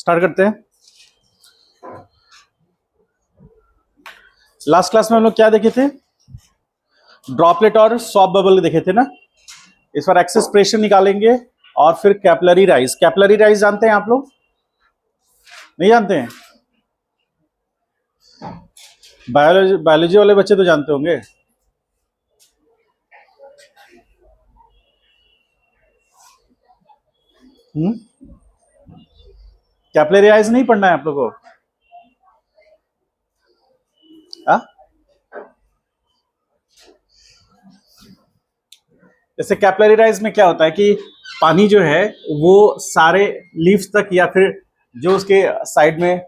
Start करते हैं। Last class में हम लोग क्या देखे थे? ड्रॉपलेट और सॉफ्ट बबल देखे थे ना। इस बार एक्सेस प्रेशर निकालेंगे और फिर कैपिलरी राइज। कैपिलरी राइज जानते हैं आप लोग? नहीं जानते हैं? बायोलॉजी वाले बच्चे तो जानते होंगे। कैपिलरी राइज नहीं पढ़ना है आप लोगों को? हाँ? जैसे कैपिलरी राइज में क्या होता है कि पानी जो है वो सारे लीव्स तक या फिर जो उसके साइड में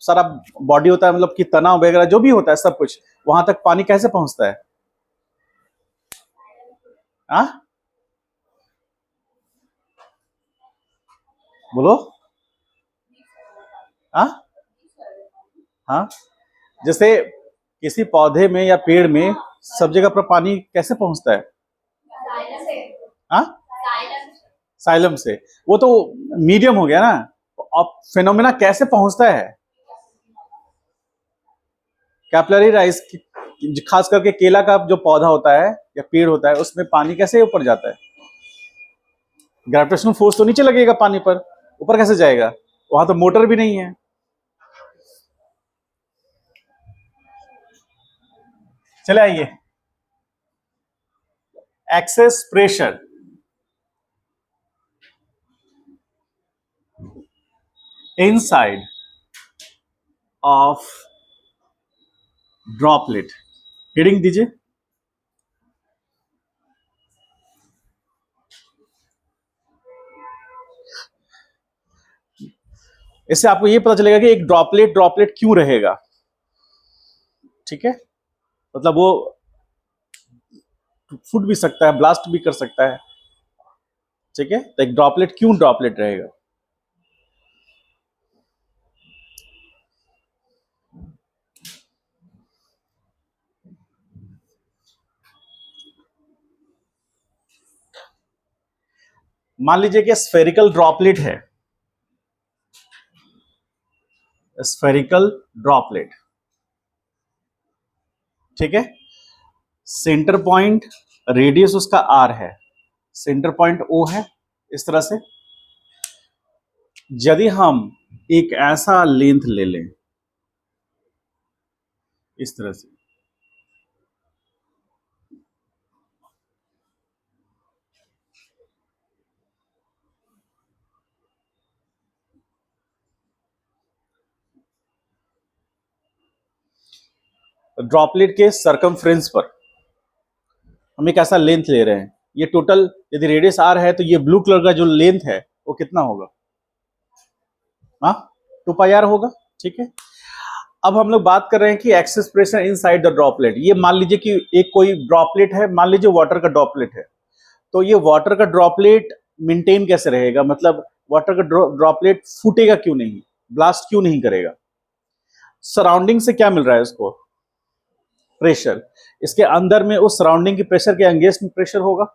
सारा बॉडी होता है, मतलब कि तना वगैरह जो भी होता है सब कुछ, वहां तक पानी कैसे पहुंचता है? हाँ, बोलो। हाँ हाँ, जैसे किसी पौधे में या पेड़ में सब जगह पर पानी कैसे पहुंचता है? हाँ, साइलम से। वो तो मीडियम हो गया ना। अब फिनोमेना कैसे पहुंचता है? कैपिलरी राइज, खास करके केला का जो पौधा होता है या पेड़ होता है उसमें पानी कैसे ऊपर जाता है? ग्रेविटेशनल फोर्स तो नीचे लगेगा पानी पर, ऊपर कैसे जाएगा? वहां तो मोटर भी नहीं है। चले आइए, access pressure inside of droplet. Heading दीजिए। इससे आपको ये पता चलेगा कि एक ड्रॉपलेट ड्रॉपलेट क्यों रहेगा। ठीक है, मतलब वो फूट भी सकता है, ब्लास्ट भी कर सकता है। ठीक है, तो एक ड्रॉपलेट क्यों ड्रॉपलेट रहेगा? मान लीजिए कि स्फेरिकल ड्रॉपलेट है, स्फेरिकल ड्रॉपलेट। ठीक है, सेंटर पॉइंट रेडियस उसका आर है, सेंटर पॉइंट ओ है। इस तरह से यदि हम एक ऐसा लेंथ ले लें इस तरह से, ड्रॉपलेट के सरकमफ्रेंस पर हम एक ऐसा लेंथ ले रहे हैं। ये टोटल यदि रेडियस आर है तो ये ब्लू कलर का जो लेंथ है वो कितना होगा? हाँ, 2πr होगा। ठीक है, अब हम लोग बात कर रहे हैं कि access pressure inside the droplet. ये मान लीजिए कि एक कोई ड्रॉपलेट है, मान लीजिए वाटर का ड्रॉपलेट है, तो ये वाटर का ड्रॉपलेट मेंटेन कैसे रहेगा? मतलब वाटर का ड्रॉपलेट फूटेगा क्यों नहीं, ब्लास्ट क्यों नहीं करेगा? सराउंडिंग से क्या मिल रहा है इसको? प्रेशर। इसके अंदर में उस सराउंडिंग की प्रेशर के अगेंस्ट में प्रेशर होगा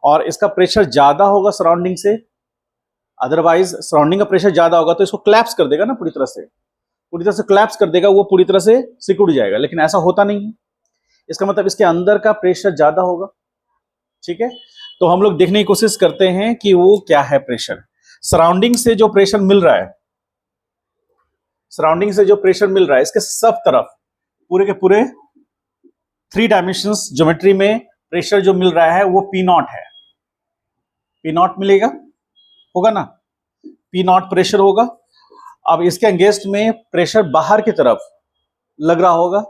और इसका प्रेशर ज्यादा होगा सराउंडिंग से। अदरवाइज सराउंडिंग का प्रेशर ज्यादा होगा तो इसको क्लैप्स कर देगा ना, पूरी तरह से क्लैप्स कर देगा, वो पूरी तरह से सिकुड़ जाएगा। लेकिन ऐसा होता नहीं है, इसका मतलब इसके अंदर का प्रेशर ज्यादा होगा। ठीक है, तो हम लोग देखने की कोशिश करते हैं कि वो क्या है प्रेशर। सराउंडिंग से जो प्रेशर मिल रहा है, सराउंडिंग से जो प्रेशर मिल रहा है इसके सब तरफ पूरे के पूरे 3 डायमेंशंस ज्योमेट्री में प्रेशर जो मिल रहा है वो पी नॉट है। पी नॉट मिलेगा, होगा ना, पी नॉट प्रेशर होगा। अब इसके अगेंस्ट में प्रेशर बाहर की तरफ लग रहा होगा,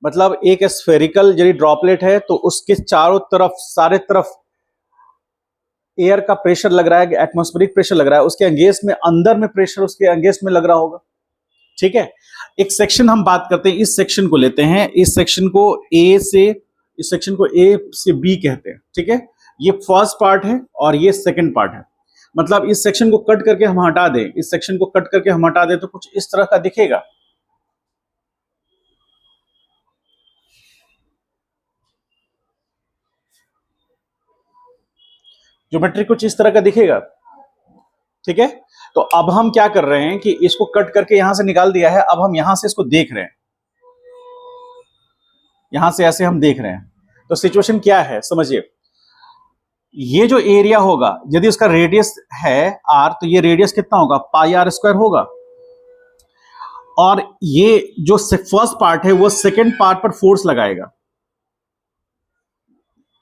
मतलब एक स्फेरिकल यदि ड्रॉपलेट है तो उसके चारों तरफ सारे तरफ एयर का प्रेशर लग रहा है, एटमॉस्फेरिक प्रेशर लग रहा है, उसके अगेंस्ट में अंदर में प्रेशर उसके अगेंस्ट में लग रहा होगा। ठीक है, एक सेक्शन हम बात करते हैं, इस सेक्शन को लेते हैं, इस सेक्शन को ए से, इस सेक्शन को ए से बी कहते हैं। ठीक है, ये फर्स्ट पार्ट है और ये सेकंड पार्ट है। मतलब इस सेक्शन को कट करके हम हटा दें, इस सेक्शन को कट करके हम हटा दें तो कुछ इस तरह का दिखेगा। ज्योमेट्री कुछ इस तरह का दिखेगा। ठीक है, तो अब हम क्या कर रहे हैं कि इसको कट करके यहां से निकाल दिया है, अब हम यहां से इसको देख रहे हैं, यहां से ऐसे हम देख रहे हैं। तो सिचुएशन क्या है समझिए, ये जो एरिया होगा यदि उसका रेडियस है r, तो ये रेडियस कितना होगा, पाई आर स्क्वायर होगा, और ये जो फर्स्ट पार्ट है वो सेकेंड पार्ट पर फोर्स लगाएगा।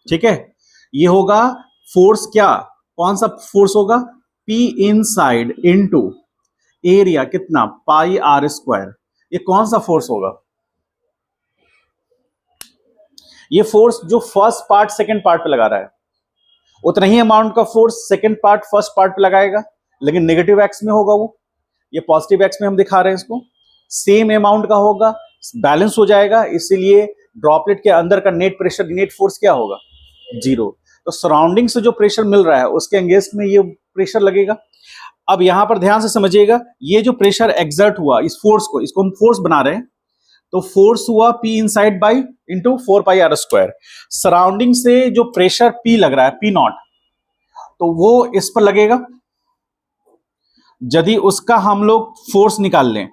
ठीक है, ये होगा फोर्स, क्या कौन सा फोर्स होगा, P इनसाइड इनटू एरिया कितना, पाई आर स्क्वायर। ये कौन सा फोर्स होगा, ये फोर्स जो फर्स्ट पार्ट सेकंड पार्ट पे लगा रहा है, उतना ही अमाउंट का force second part first part पे लगाएगा, लेकिन नेगेटिव एक्स में होगा वो, ये पॉजिटिव एक्स में हम दिखा रहे हैं इसको, सेम अमाउंट का होगा, बैलेंस हो जाएगा, इसीलिए ड्रॉपलेट के अंदर का नेट प्रेशर, नेट फोर्स क्या होगा, जीरो। तो सराउंडिंग से जो प्रेशर मिल रहा है उसके अगेंस्ट में ये प्रेशर लगेगा। अब यहां पर ध्यान से समझिएगा, ये जो प्रेशर एग्जर्ट हुआ, इस फोर्स को, इसको हम फोर्स बना रहे हैं, तो फोर्स हुआ P inside by into 4 pi R square. Surrounding से जो प्रेशर P लग रहा है, P नॉट, तो वो इस पर लगेगा। यदि उसका हम लोग फोर्स निकाल लें,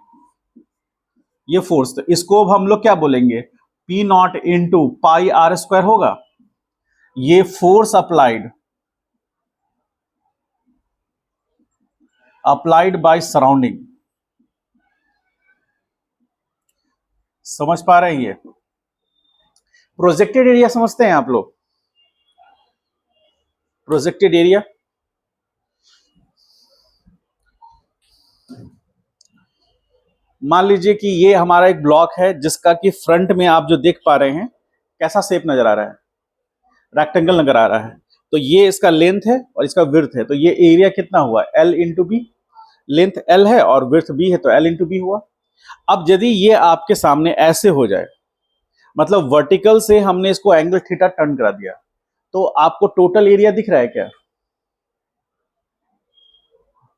ये फोर्स, तो इसको हम लोग क्या बोलेंगे, P not into pi R square होगा। ये फोर्स अप्लाइड बाय सराउंडिंग। समझ पा रहे हैं, ये प्रोजेक्टेड एरिया समझते हैं आप लोग, प्रोजेक्टेड एरिया, मान लीजिए कि ये हमारा एक ब्लॉक है जिसका कि फ्रंट में आप जो देख पा रहे हैं कैसा शेप नजर आ रहा है, रेक्टेंगल नजर आ रहा है, तो ये इसका लेंथ है और इसका विड्थ है, तो ये एरिया कितना हुआ, L into B, length L है और विड्थ B है, तो L इंटू बी हुआ। अब यदि ये आपके सामने ऐसे हो जाए, मतलब वर्टिकल से हमने इसको एंगल थीटा टर्न करा दिया, तो आपको टोटल एरिया दिख रहा है क्या,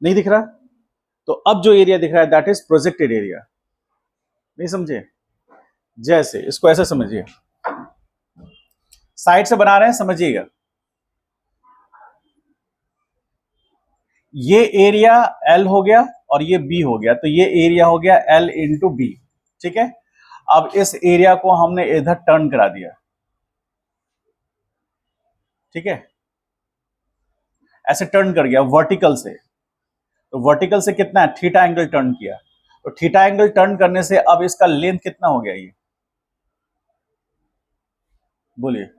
नहीं दिख रहा, तो अब जो एरिया दिख रहा है दैट इज प्रोजेक्टेड एरिया। नहीं समझे, जैसे इसको ऐसे समझिए, साइड से बना रहे हैं, समझिएगा, ये एरिया L हो गया और ये B हो गया, तो ये एरिया हो गया L इंटू बी। ठीक है, अब इस एरिया को हमने इधर टर्न करा दिया, ठीक है, ऐसे टर्न कर गया वर्टिकल से, तो वर्टिकल से कितना है, थीटा एंगल टर्न किया, तो थीटा एंगल टर्न करने से अब इसका लेंथ कितना हो गया, बोलिए,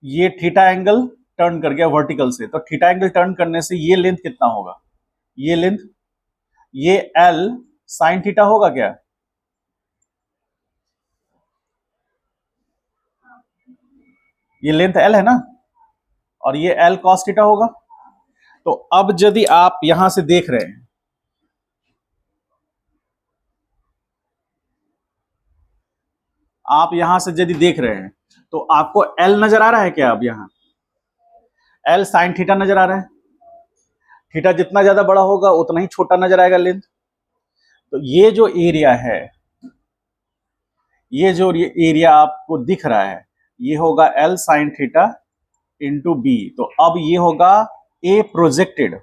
ये थीटा एंगल टर्न कर गया वर्टिकल से, तो थीटा एंगल टर्न करने से ये लेंथ कितना होगा, ये लेंथ, ये L साइन थीटा होगा क्या, ये लेंथ L है ना, और ये L cos थीटा होगा। तो अब यदि आप यहां से देख रहे हैं, आप यहां से यदि देख रहे हैं, तो आपको L नजर आ रहा है क्या, अब यहां L साइन थीटा नजर आ रहा है, थीटा जितना ज्यादा बड़ा होगा उतना ही छोटा नजर आएगा लेंथ। तो ये जो एरिया है, ये जो एरिया आपको दिख रहा है, ये होगा L sine theta into B, तो अब ये होगा A प्रोजेक्टेड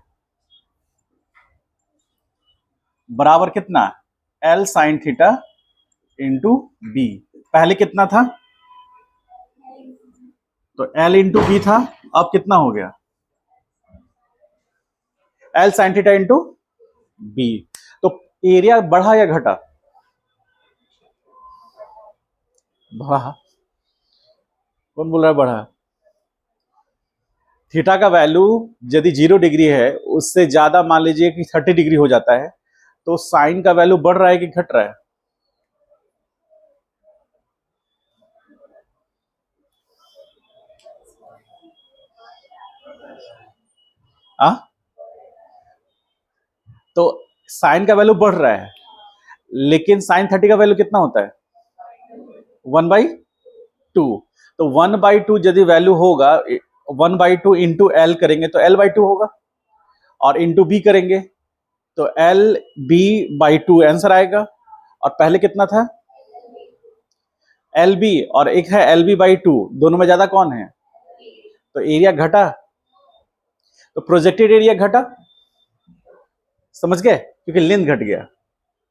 बराबर कितना, L sine theta into B. पहले कितना था, तो L इंटू बी था, अब कितना हो गया, L sine theta into B. तो एरिया बढ़ा या घटा, बढ़ा, कौन बोल रहा है बढ़ा, थीटा का वैल्यू यदि 0 डिग्री है, उससे ज्यादा मान लीजिए कि 30 डिग्री हो जाता है, तो साइन का वैल्यू बढ़ रहा है कि घट रहा है, आ? तो साइन का वैल्यू बढ़ रहा है, लेकिन साइन 30 का वैल्यू कितना होता है, 1/2। तो 1/2 यदि वैल्यू होगा, 1/2 इंटू एल करेंगे तो L/2 होगा, और इंटू बी करेंगे तो LB/2 आंसर आएगा। और पहले कितना था, LB, और एक है LB/2, दोनों में ज्यादा कौन है, तो एरिया घटा, तो प्रोजेक्टेड एरिया घटा, समझ गए, क्योंकि लेंथ घट गया।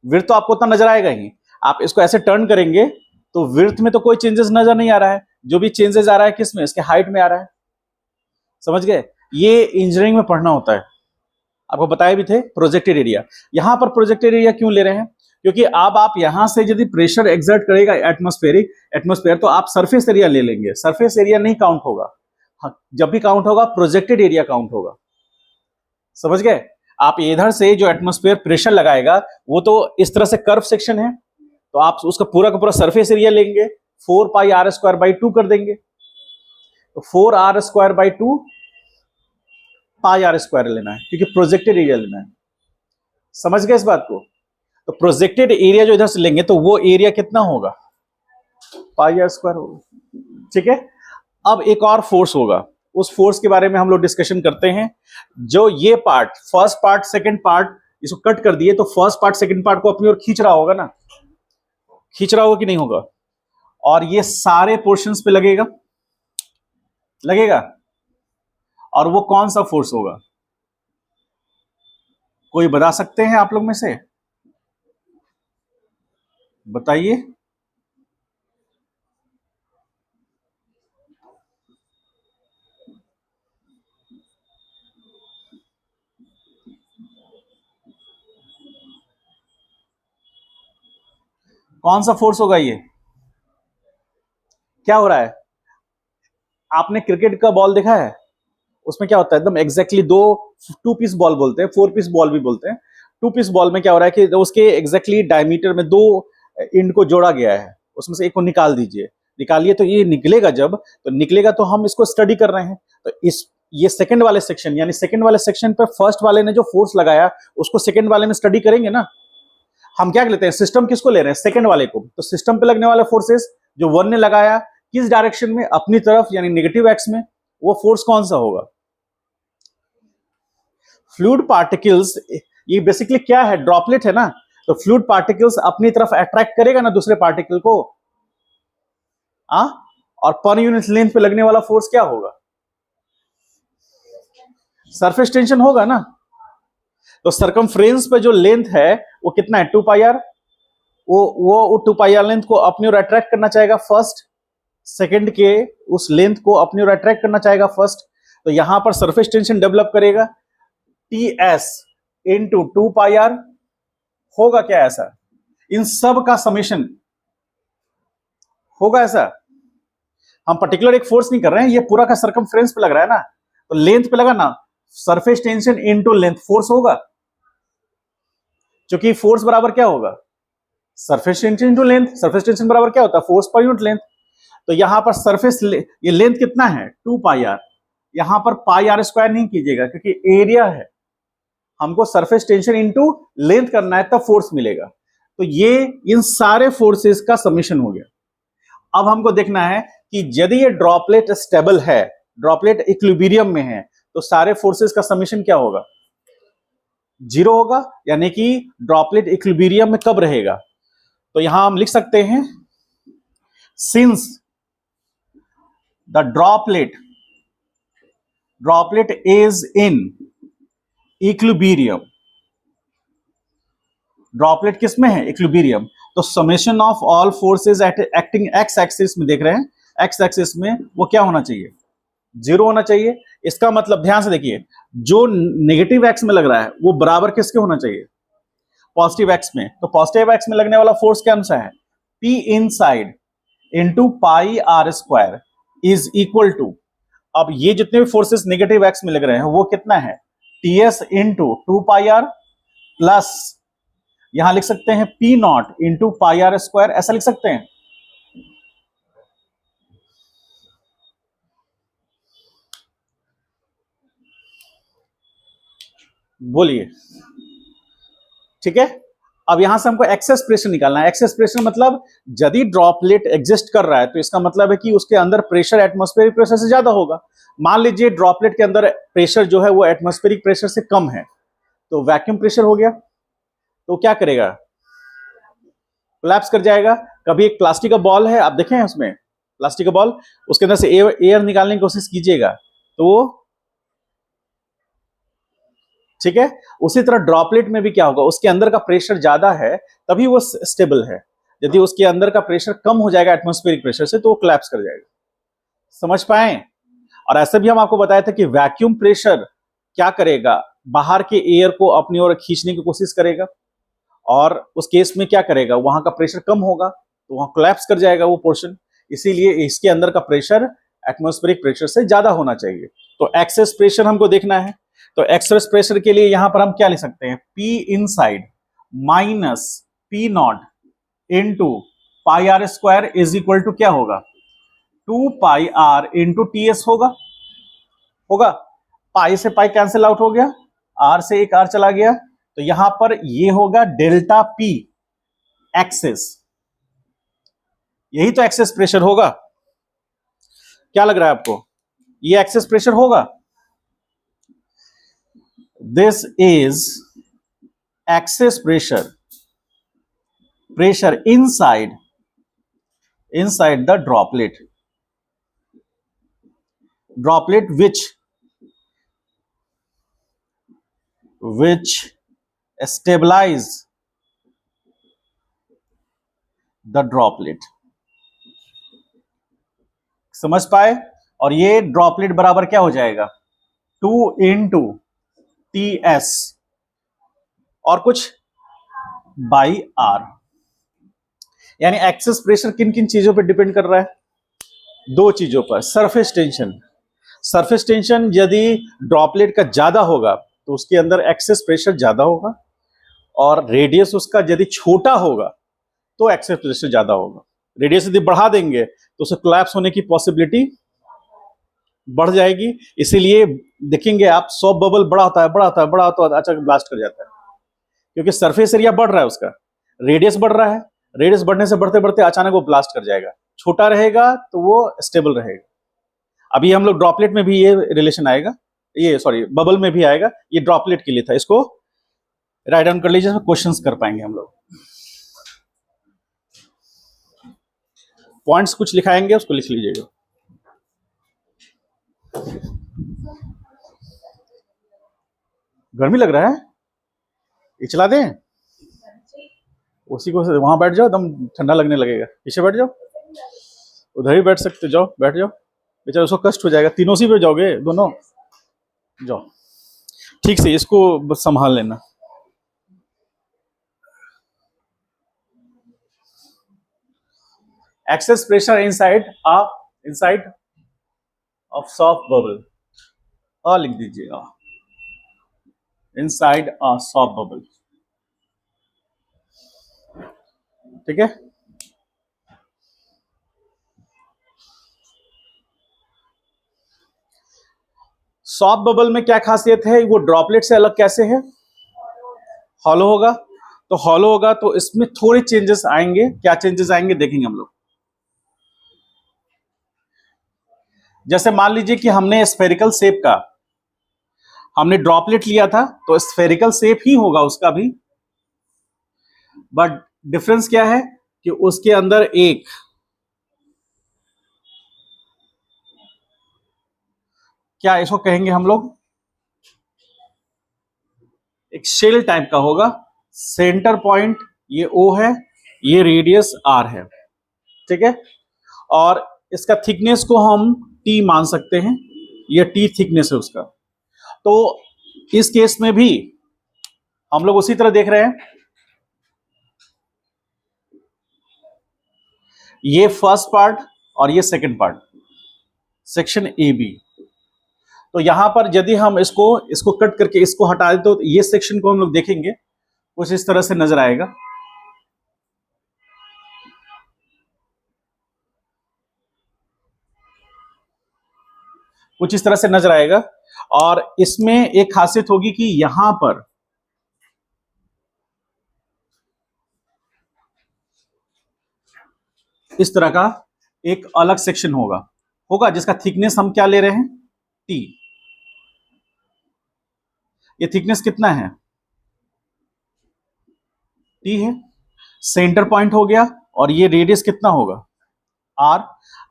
विड्थ तो आपको उतना नजर आएगा ही, आप इसको ऐसे टर्न करेंगे तो विड्थ में तो कोई चेंजेस नजर नहीं आ रहा है, जो भी चेंजेस आ रहा है किसमें, इसके हाइट में आ रहा है। समझ गए, ये इंजीनियरिंग में पढ़ना होता है, आपको बताए भी थे। प्रोजेक्टेड एरिया, यहां पर प्रोजेक्टेड एरिया क्यों ले रहे हैं, क्योंकि अब आप यहां से यदि प्रेशर एक्सर्ट करेगा एटमॉस्फेयर, तो आप सरफेस एरिया ले लेंगे, सरफेस एरिया नहीं काउंट होगा। हाँ, जब भी काउंट होगा प्रोजेक्टेड एरिया काउंट होगा। समझ गए, आप इधर से जो एटमॉस्फेयर प्रेशर लगाएगा वो तो इस तरह से कर्व सेक्शन है, तो आप उसका पूरा का पूरा सरफेस एरिया लेंगे, 4πr² 2 कर देंगे, तो 4r² 2 πr² लेना है, क्योंकि प्रोजेक्टेड एरिया लेना है। समझ गए इस बात को, तो प्रोजेक्टेड एरिया जो इधर से लेंगे तो वो एरिया कितना होगा, πr² होगा। ठीक है, अब एक और फोर्स होगा, उस फोर्स के बारे में हम लोग डिस्कशन करते हैं। जो ये part, first part second part, इसको कट कर दिए तो फर्स्ट पार्ट सेकंड पार्ट को अपनी ओर खींच रहा होगा ना, खींच रहा होगा कि नहीं होगा, और ये सारे पोर्शंस पे लगेगा, लगेगा। और वो कौन सा फोर्स होगा, कोई बता सकते हैं आप लोग में से, बताइए। कौन सा फोर्स होगा ये, क्या हो रहा है। आपने क्रिकेट का बॉल देखा है, उसमें क्या होता है, एकदम एग्जैक्टली टू पीस बॉल बोलते हैं, 4 पीस बॉल भी बोलते हैं। 2 पीस बॉल में क्या हो रहा है कि उसके एग्जैक्टली डायमीटर में 2 इंड को जोड़ा गया है, उसमें से एक को निकाल दीजिए, निकालिए, तो ये निकलेगा, जब तो निकलेगा तो हम इसको स्टडी कर रहे हैं। तो इस ये सेकंड वाले सेक्शन, यानी सेकंड वाले सेक्शन पर फर्स्ट वाले ने जो फोर्स लगाया उसको सेकंड वाले में स्टडी करेंगे ना। हम क्या लेते हैं, सिस्टम किसको ले रहे हैं, सेकंड वाले को। तो सिस्टम पे लगने वाले फोर्सेस जो वन ने लगाया किस डायरेक्शन में, अपनी तरफ, यानी नेगेटिव एक्स में, वो फोर्स कौन सा होगा। फ्लूइड पार्टिकल्स, ये बेसिकली क्या है, ड्रॉपलेट है ना, तो फ्लूइड पार्टिकल्स अपनी तरफ अट्रैक्ट करेगा ना दूसरे पार्टिकल को, और पर यूनिट लेंथ पे लगने वाला फोर्स क्या होगा, सरफेस टेंशन होगा ना। तो सरकमफ्रेंस पे जो लेंथ है वो कितना है, 2πr, वो 2πr लेंथ को अपनी ओर अट्रैक्ट करना चाहेगा फर्स्ट, सेकंड के उस लेंथ को अपनी ओर अट्रैक्ट करना चाहेगा फर्स्ट। तो यहां पर सरफेस टेंशन डेवलप करेगा, ts इंटू 2πr होगा क्या, ऐसा इन सब का समेशन होगा ऐसा। हम पर्टिकुलर एक फोर्स नहीं कर रहे हैं, ये पूरा का सरकमफ्रेंस पे लग रहा है ना, तो लेंथ पे लगा ना, surface tension into length force होगा, क्योंकि फोर्स बराबर क्या होगा, surface tension into length. Surface tension बराबर क्या होता है, फोर्स पर यूनिट लेंथ। तो यहां पर सरफेस ये लेंथ कितना है, 2πr, यहां पर πr² नहीं कीजिएगा क्योंकि एरिया है, हमको सरफेस टेंशन इनटू लेंथ करना है, तब फोर्स मिलेगा। तो ये इन सारे फोर्सेस का समेशन हो गया। अब हमको देखना है कि यदि ये ड्रॉपलेट स्टेबल है, ड्रॉपलेट इक्विलिब्रियम में है, तो सारे फोर्सेस का समेशन क्या होगा, 0 होगा, यानी कि ड्रॉपलेट इक्विलिब्रियम में कब रहेगा। तो यहां हम लिख सकते हैं, since the droplet is in equilibrium, droplet किस में है, इक्विलिब्रियम, तो summation of all forces acting x axis में, देख रहे हैं एक्स एक्सिस में, वो क्या होना चाहिए, 0 होना चाहिए। इसका मतलब ध्यान से देखिए, जो नेगेटिव एक्स में लग रहा है वो बराबर किसके होना चाहिए, पॉजिटिव एक्स में। तो पॉजिटिव एक्स में लगने वाला फोर्स क्या अनुसार है, P inside into πr² is equal to, अब ये जितने भी फोर्सेस नेगेटिव एक्स में लग रहे हैं वो कितना है, ts इंटू 2πr प्लस, यहां लिख सकते हैं P0 इंटू πr², ऐसा लिख सकते हैं। बोलिए, ठीक है। अब यहां से हमको एक्सेस प्रेशर निकालना है। एक्सेस प्रेशर मतलब यदि ड्रॉपलेट एग्जिस्ट कर रहा है तो इसका मतलब है कि उसके अंदर प्रेशर एटमॉस्फेरिक प्रेशर से ज्यादा होगा। मान लीजिए ड्रॉपलेट के अंदर प्रेशर जो है वो एटमॉस्फेरिक प्रेशर से कम है, तो वैक्यूम प्रेशर हो गया, तो क्या करेगा, कोलैप्स कर जाएगा। कभी एक प्लास्टिक का बॉल है, आप देखें उसमें प्लास्टिक का बॉल, उसके अंदर से एयर निकालने की कोशिश कीजिएगा, तो वो ठीक है। उसी तरह ड्रॉपलेट में भी क्या होगा, उसके अंदर का प्रेशर ज्यादा है तभी वो स्टेबल है, यदि उसके अंदर का प्रेशर कम हो जाएगा एटमॉस्फेरिक प्रेशर से तो वो कोलैप्स कर जाएगा। समझ पाए? और ऐसे भी हम आपको बताया था कि वैक्यूम प्रेशर क्या करेगा, बाहर के एयर को अपनी ओर खींचने की कोशिश करेगा, और उस केस में क्या करेगा, वहां का प्रेशर कम होगा तो वहां कोलैप्स कर जाएगा वो पोर्शन। इसीलिए इसके अंदर का प्रेशर एटमॉस्फेरिक प्रेशर से ज्यादा होना चाहिए। तो एक्सेस प्रेशर हमको देखना है, तो एक्सेस प्रेशर के लिए यहां पर हम क्या लिख सकते हैं, P inside minus P not into pi R square is equal to क्या होगा, 2 pi R into T S होगा। पाई से पाई कैंसिल आउट हो गया, आर से एक आर चला गया, तो यहां पर ये होगा डेल्टा पी एक्सेस। यही तो एक्सेस प्रेशर होगा। क्या लग रहा है आपको, ये एक्सेस प्रेशर होगा? This is excess pressure inside the droplet which stabilize the droplet। समझ पाए? और ये ड्रॉपलेट बराबर क्या हो जाएगा, 2 इंटू टी एस और कुछ बाई आर। यानी एक्सेस प्रेशर किन किन चीजों पर डिपेंड कर रहा है, दो चीजों पर। सरफेस टेंशन यदि ड्रॉपलेट का ज्यादा होगा तो उसके अंदर एक्सेस प्रेशर ज्यादा होगा, और रेडियस उसका यदि छोटा होगा तो एक्सेस प्रेशर ज्यादा होगा। रेडियस यदि बढ़ा देंगे तो उसे कोलैप्स होने की पॉसिबिलिटी बढ़ जाएगी। इसीलिए देखेंगे आप, सॉफ्ट बबल बड़ा होता है अचानक ब्लास्ट कर जाता है, क्योंकि सरफेस एरिया बढ़ रहा है, उसका रेडियस बढ़ रहा है, रेडियस बढ़ने से बढ़ते बढ़ते अचानक वो ब्लास्ट कर जाएगा। छोटा रहेगा तो वो स्टेबल रहेगा। अभी हम लोग ड्रॉपलेट में भी ये रिलेशन आएगा, ये सॉरी बबल में भी आएगा, ये ड्रॉपलेट के लिए था। इसको राइट डाउन कर लीजिए, क्वेश्चंस कर पाएंगे हम लोग। पॉइंट्स कुछ लिखाएंगे, उसको लिख लीजिएगा। गर्मी लग रहा है, ये चला दें, उसी को वहां बैठ जाओ, एकदम ठंडा लगने लगेगा। पीछे बैठ जाओ, उधर ही बैठ सकते, जाओ बैठ जाओ, बेचारा उसको कष्ट हो जाएगा। तीनों सी पे जाओगे, दोनों जाओ, ठीक से इसको बस संभाल लेना। Access pressure inside of soft bubble, और लिख दीजिएगा इनसाइड अ सॉफ्ट बबल। ठीक है, सॉफ्ट बबल में क्या खासियत है, वो ड्रॉपलेट से अलग कैसे है, हॉलो होगा। तो हॉलो होगा तो इसमें थोड़े चेंजेस आएंगे। क्या चेंजेस आएंगे देखेंगे हम लोग। जैसे मान लीजिए कि हमने स्फेरिकल शेप का हमने ड्रॉपलेट लिया था, तो स्फेरिकल शेप ही होगा उसका भी, बट डिफरेंस क्या है कि उसके अंदर एक क्या इसको कहेंगे हम लोग, एक शेल टाइप का होगा। सेंटर पॉइंट ये O है, ये रेडियस R है। ठीक है, और इसका थिकनेस को हम T मान सकते हैं, ये T थिकनेस है उसका। तो इस केस में भी हम लोग उसी तरह देख रहे हैं, ये फर्स्ट पार्ट और ये second part, section A B. तो यहां पर यदि हम इसको कट करके इसको हटा दें तो ये सेक्शन को हम लोग देखेंगे, कुछ इस तरह से नजर आएगा। कुछ इस तरह से नजर आएगा, और इसमें एक खासियत होगी कि यहां पर इस तरह का एक अलग सेक्शन होगा जिसका थिकनेस हम क्या ले रहे हैं, T। ये थिकनेस कितना है, T है। सेंटर पॉइंट हो गया, और ये रेडियस कितना होगा, R।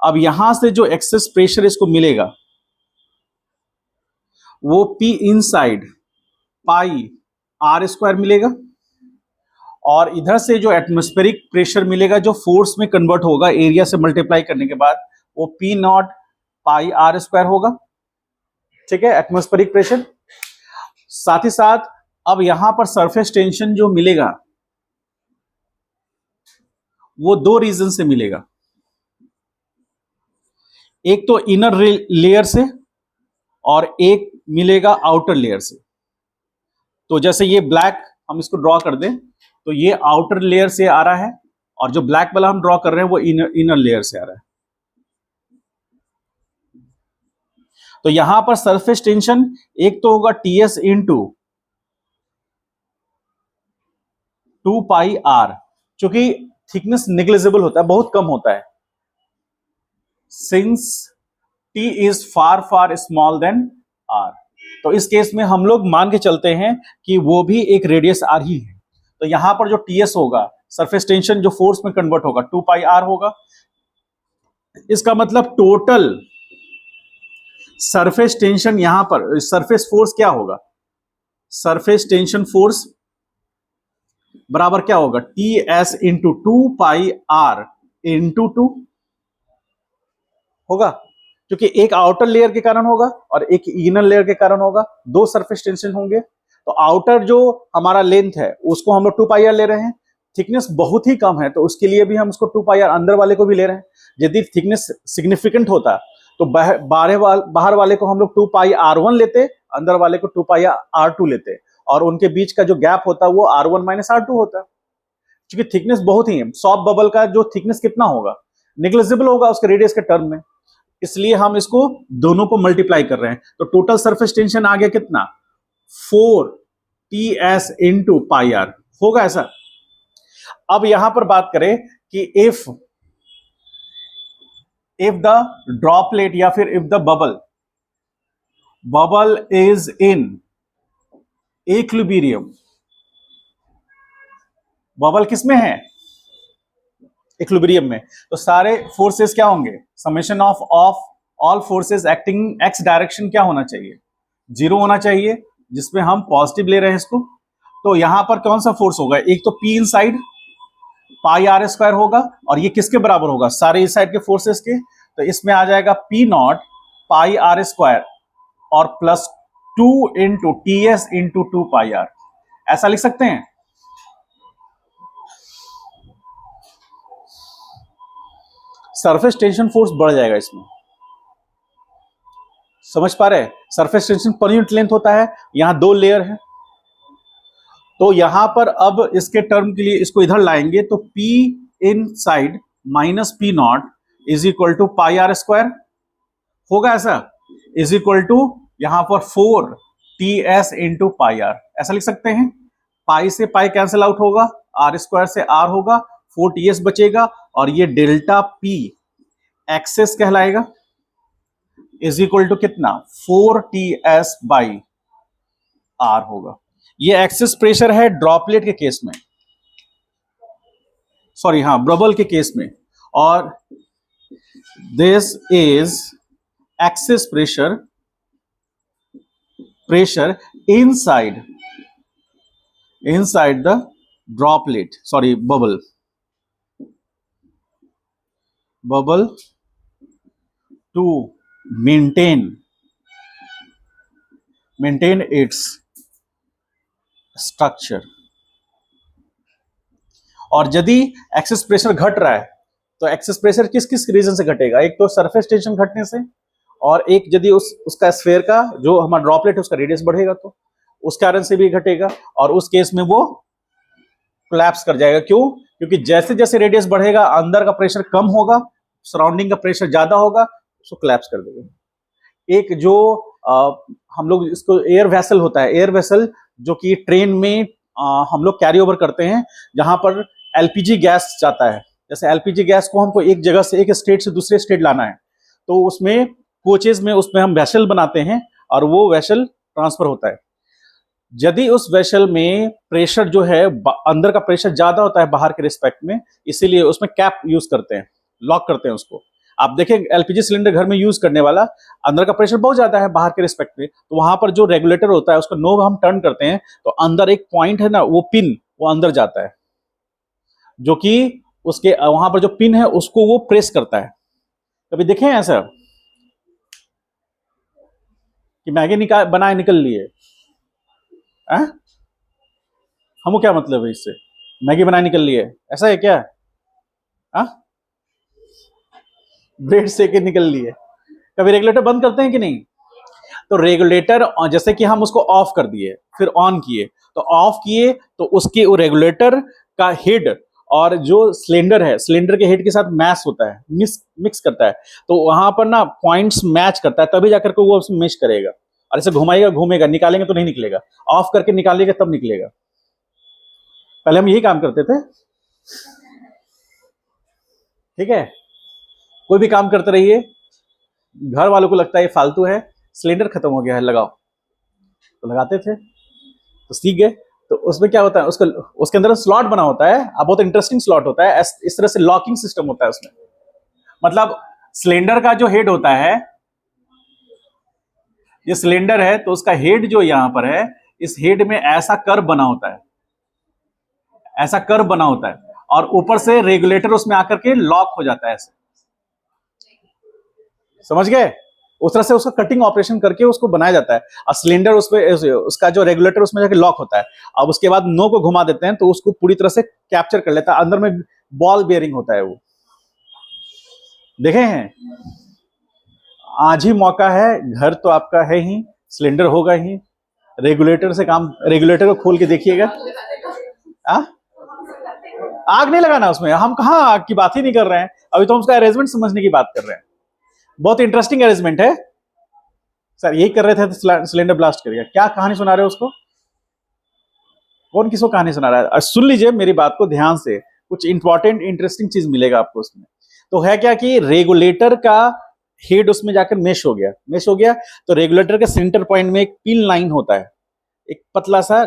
अब यहां से जो एक्सेस प्रेशर इसको मिलेगा वो P inside pi R square मिलेगा, और इधर से जो एटमॉस्फेरिक प्रेशर मिलेगा जो फोर्स में कन्वर्ट होगा एरिया से मल्टीप्लाई करने के बाद, वो P not pi R square होगा। ठीक है, एटमॉस्फेरिक प्रेशर। साथ ही साथ अब यहां पर सरफेस टेंशन जो मिलेगा वो दो रीजन से मिलेगा, एक तो इनर लेयर से और एक मिलेगा आउटर लेयर से। तो जैसे ये ब्लैक हम इसको ड्रॉ कर दें तो ये आउटर लेयर से आ रहा है, और जो ब्लैक वाला हम ड्रॉ कर रहे हैं वो इनर लेयर से आ रहा है। तो यहां पर सरफेस टेंशन एक तो होगा टीएस इंटू 2 पाई आर, चूंकि थिकनेस निग्लिजिबल होता है, बहुत कम होता है, since T is far far small than R. तो इस केस में हम लोग मान के चलते हैं कि वो भी एक रेडियस आर ही है। तो यहां पर जो टीएस होगा, सरफेस टेंशन जो फोर्स में कन्वर्ट होगा, 2 पाई आर होगा। इसका मतलब टोटल सरफेस टेंशन, यहां पर सरफेस फोर्स क्या होगा, सरफेस टेंशन फोर्स बराबर क्या होगा, T S into 2 pi R into 2 होगा, क्योंकि एक आउटर लेयर के कारण होगा और एक इनर लेयर के कारण होगा, दो सरफेस टेंशन होंगे। तो आउटर जो हमारा लेंथ है उसको हम लोग 2 पाई आर ले रहे हैं, थिकनेस बहुत ही कम है तो उसके लिए भी हम उसको 2 पाई आर, अंदर वाले को भी ले रहे हैं। यदि थिकनेस सिग्निफिकेंट होता तो बाहर वाले को हम लोग 2 पाई R1 लेते, अंदर वाले को 2 पाई R2 लेते, और उनके बीच का जो गैप होता वो R1 माइनस R2 होता। क्योंकि थिकनेस बहुत ही है, सॉफ्ट बबल का जो थिकनेस कितना होगा, निग्लिजिबल होगा उसके रेडियस के टर्म में, इसलिए हम इसको दोनों को मल्टीप्लाई कर रहे हैं। तो टोटल सरफेस टेंशन आ गया कितना, 4 TS इंटू पाई आर होगा ऐसा। अब यहां पर बात करें कि इफ द ड्रॉपलेट या फिर if the bubble is in equilibrium, bubble किसमें है, इक्विलिब्रियम में, तो सारे फोर्सेस क्या होंगे, summation of all forces acting x direction क्या होना चाहिए, 0 होना चाहिए, जिसमें हम पॉजिटिव ले रहे हैं इसको। तो यहां पर कौन सा फोर्स होगा, एक तो P inside pi R square होगा, और ये किसके बराबर होगा, सारे इस साइड के फोर्सेस के। तो इसमें आ जाएगा P not pi R square और plus 2 into T S into 2 pi R, ऐसा लिख सकते हैं। सरफेस टेंशन फोर्स बढ़ जाएगा इसमें, समझ पा रहे हैं, surface tension per unit length होता है, यहां 2 लेयर है, तो यहां पर अब इसके टर्म के लिए इसको इधर लाएंगे तो P inside minus P not is equal to pi R square होगा, ऐसा इज इक्वल टू यहां पर 4 TS इंटू पाई आर, ऐसा लिख सकते हैं। पाई से पाई कैंसिल आउट होगा, आर स्क्वायर से आर होगा, 4 TS बचेगा, और ये डेल्टा P एक्सेस कहलाएगा, इज इक्वल टू कितना, 4 TS बाई आर होगा। ये एक्सेस प्रेशर है ड्रॉपलेट के केस में, सॉरी हाँ बबल के केस में, और this is excess pressure inside the droplet, sorry bubble to maintain its structure. और यदि एक्सेस प्रेशर घट रहा है तो एक्सेस प्रेशर किस किस रीजन से घटेगा, एक तो सरफेस टेंशन घटने से, और एक यदि उसका स्फीयर का जो हमारा ड्रॉपलेट है उसका रेडियस बढ़ेगा तो उस कारण से भी घटेगा, और उस केस में वो कोलैप्स कर जाएगा। क्यों, क्योंकि जैसे जैसे रेडियस बढ़ेगा अंदर का प्रेशर कम होगा, सराउंडिंग का प्रेशर ज्यादा होगा, उसको कोलैप्स कर देगा। एक जो हम लोग इसको एयर वेसल होता है, एयर वेसल जो कि ट्रेन में हम लोग कैरी ओवर करते हैं, जहां पर एलपीजी गैस जाता है, जैसे एलपीजी गैस को हमको एक जगह से, एक स्टेट से दूसरे स्टेट लाना है, तो उसमें कोचेज में उसमें हम वेसल बनाते हैं और वो वेसल ट्रांसफर होता है। यदि उस वेसल में प्रेशर जो है अंदर का प्रेशर ज्यादा होता है बाहर के रिस्पेक्ट में, इसीलिए उसमें कैप यूज करते हैं, लॉक करते हैं उसको। आप देखें एलपीजी सिलेंडर घर में यूज करने वाला, अंदर का प्रेशर बहुत ज्यादा है बाहर के रिस्पेक्ट में, तो वहां पर जो रेगुलेटर होता है उसका नोब हम टर्न करते हैं तो अंदर एक पॉइंट है ना, वो पिन वो अंदर जाता है, जो कि उसके वहां पर जो पिन है उसको वो प्रेस करता है। कभी देखें ऐसा कि मैगी बनाए निकल लिए? हमको क्या मतलब है इससे, मैगी बनाए निकल लिए, ऐसा है क्या? ब्रेड सेके निकल लिए? कभी रेगुलेटर बंद करते हैं कि नहीं? तो रेगुलेटर जैसे कि हम उसको ऑफ कर दिए फिर ऑन किए, तो ऑफ किए तो उसके वो रेगुलेटर का हेड और जो सिलेंडर है, सिलेंडर के हेड के साथ मैच होता है, मिक्स करता है, तो वहां पर ना पॉइंट्स मैच करता है, तभी जाकर के वो उसमें मैच करेगा। और ऐसे घुमाएगा घूमेगा, निकालेंगे तो नहीं निकलेगा, ऑफ करके निकालेगा तब निकलेगा। पहले हम यही काम करते थे, ठीक है। कोई भी काम करते रहिए, घर वालों को लगता है ये फालतू है, सिलेंडर खत्म हो गया है लगाओ, तो लगाते थे, तो सीख गए। तो उसमें क्या होता है, उसके अंदर स्लॉट बना होता है, अब बहुत इंटरेस्टिंग स्लॉट होता है, इस तरह से लॉकिंग सिस्टम होता है उसमें। मतलब सिलेंडर का जो हेड होता है, ये सिलेंडर है तो उसका हेड जो यहां पर है, इस हेड में ऐसा कर्व बना होता है, ऐसा कर्व बना होता है, और ऊपर से रेगुलेटर उसमें आकर के लॉक हो जाता है ऐसे, समझ गए? उस तरह से उसका कटिंग ऑपरेशन करके उसको बनाया जाता है, और सिलेंडर उसमें उसका जो रेगुलेटर उसमें जाके लॉक होता है। अब उसके बाद नो को घुमा देते हैं तो उसको पूरी तरह से कैप्चर कर लेता है, अंदर में बॉल बेयरिंग होता है वो, देखे हैं? आज ही मौका है, घर तो आपका है ही, सिलेंडर होगा ही, रेगुलेटर से काम, रेगुलेटर को खोल के देखिएगा। आग नहीं लगाना उसमें, हम कहाँ आग की बात ही नहीं कर रहे हैं, अभी तो हम उसका अरेंजमेंट समझने की बात कर रहे हैं। बहुत इंटरेस्टिंग अरेंजमेंट है सर, यही कर रहे थे तो सिलेंडर ब्लास्ट करिए। क्या कहानी सुना रहे हो उसको? कौन किसको कहानी सुना रहा है? सुन लीजिए मेरी बात को ध्यान से, कुछ इंपॉर्टेंट इंटरेस्टिंग चीज मिलेगा आपको उसमें। तो है क्या कि रेगुलेटर का हेड उसमें जाकर मेश हो गया, तो रेगुलेटर के सेंटर पॉइंट में एक पिन लाइन होता है, एक पतला सा